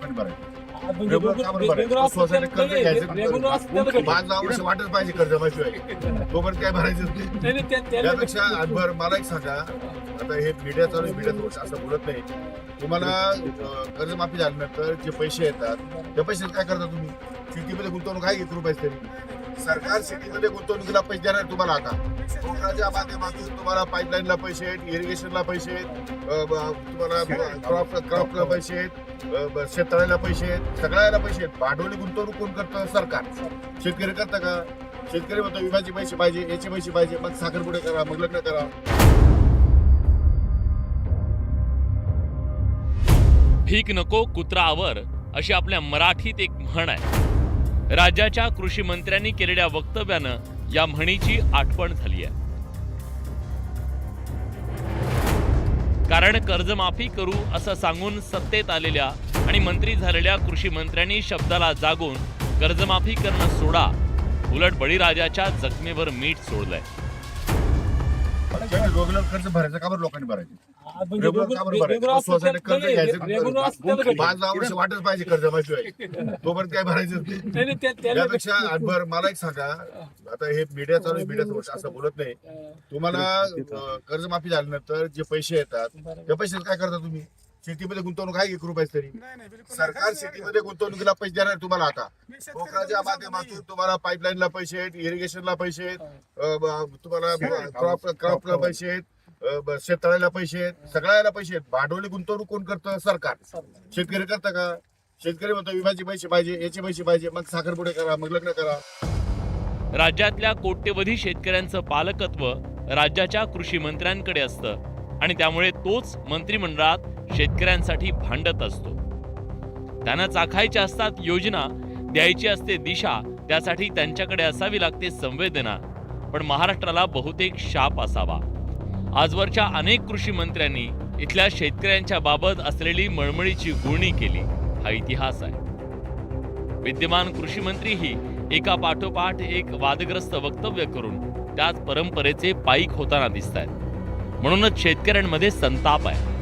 पण बरं रेग्युलर का बरं भरायचं? सोसायटी कर्ज घ्यायचं 5-10 वर्ष वाटच पाहिजे कर्जमाफीशिवाय तोपर्यंत काय भरायचं नाही. त्यापेक्षा बरं मला एक सांगा, आता हे मीडिया चालू आहे, मीडिया असं बोलत नाही. तुम्हाला कर्जमाफी झाल्यानंतर जे पैसे येतात त्या पैशात काय करता तुम्ही? शेतीमध्ये गुंतवणूक आहे 1 रुपयाच तरी. सरकार शेतीमध्ये गुंतवणुकीला पैसे देणार तुम्हाला. आता कोकणाच्या माध्यमातून तुम्हाला पाईपलाईनला पैसे आहेत, इरिगेशनला पैसे आहेत, तुम्हाला क्रॉपला पैसे आहेत, शेततळ्याला पैसे आहेत, सगळ्याला पैसे आहेत. भांडवली गुंतवणूक कोण करतं? सरकार. शेतकरी करतं का? शेतकरी म्हणतो विम्याचे पैसे पाहिजे, याचे पैसे पाहिजे, मग साखरपुडे करा, मग लग्न करा. भीक नको कुत्रा आवर अशी आपल्या मराठीत एक म्हण आहे. राज्याच्या कृषी मंत्र्यांनी केलेल्या वक्तव्यानं या म्हणीची आठवण झाली आहे. कारण कर्जमाफी करू असं सांगून सत्तेत आलेल्या आणि मंत्री झालेल्या कृषी मंत्र्यांनी शब्दाला जागून कर्जमाफी करणं सोडा, उलट बळीराजाच्या जखमेवर मीठ सोडलंय. रेग्युलर कर्ज भरायचं का बरं लोकांनी भरायचं? रेग्युलर का बरं भरायचं? सोसायटी कर्ज घ्यायचं 5-10 वर्ष वाटच पाहिजे कर्जमाफीशिवाय तोपर्यंत काय भरायचं नाही. त्यापेक्षा बरं मला एक सांगा, आता हे मीडिया चालू आहे, मीडिया असं बोलत नाही. तुम्हाला कर्जमाफी झाल्यानंतर जे पैसे येतात त्या पैशात काय करता तुम्ही? शेतीमध्ये गुंतवणूक आहे 1 रुपयाच तरी. सरकार शेतीमध्ये गुंतवणुकीला पैसे देणार तुम्हाला. आता कोकणाच्या माध्यमातून तुम्हाला पाईपलाईनला पैसे आहेत, इरिगेशनला पैसे आहेत, तुम्हाला क्रॉपला पैसे आहेत, शेततळ्याला पैसे आहेत, सगळ्याला पैसे आहेत. भांडवली गुंतवणूक कोण करतं? सरकार. शेतकरी करतं का? शेतकरी म्हणतो विम्याचे पैसे पाहिजे, याचे पैसे पाहिजे, मग साखरपुडे करा, मग लग्न करा. राज्यातल्या कोट्यवधी शेतकऱ्यांचं पालकत्व राज्याच्या कृषी मंत्र्यांकडे असतं आणि त्यामुळे तोच मंत्रिमंडळात शेतकऱ्यांसाठी भांडत असतो. त्यांना चाखायच्या असतात योजना, द्यायची असते दिशा, त्यासाठी त्यांच्याकडे असावी लागते संवेदना. पण महाराष्ट्राला बहुतेक शाप असावा. आजवरच्या अनेक कृषी मंत्र्यांनी इथल्या शेतकऱ्यांच्या बाबत असलेली मळमळीची गुळणी केली, हा इतिहास आहे. विद्यमान कृषी मंत्रीही एका पाठोपाठ एक वादग्रस्त वक्तव्य करून त्याच परंपरेचे पाईक होताना दिसत आहेत. म्हणूनच शेतकऱ्यांमध्ये संताप आहे.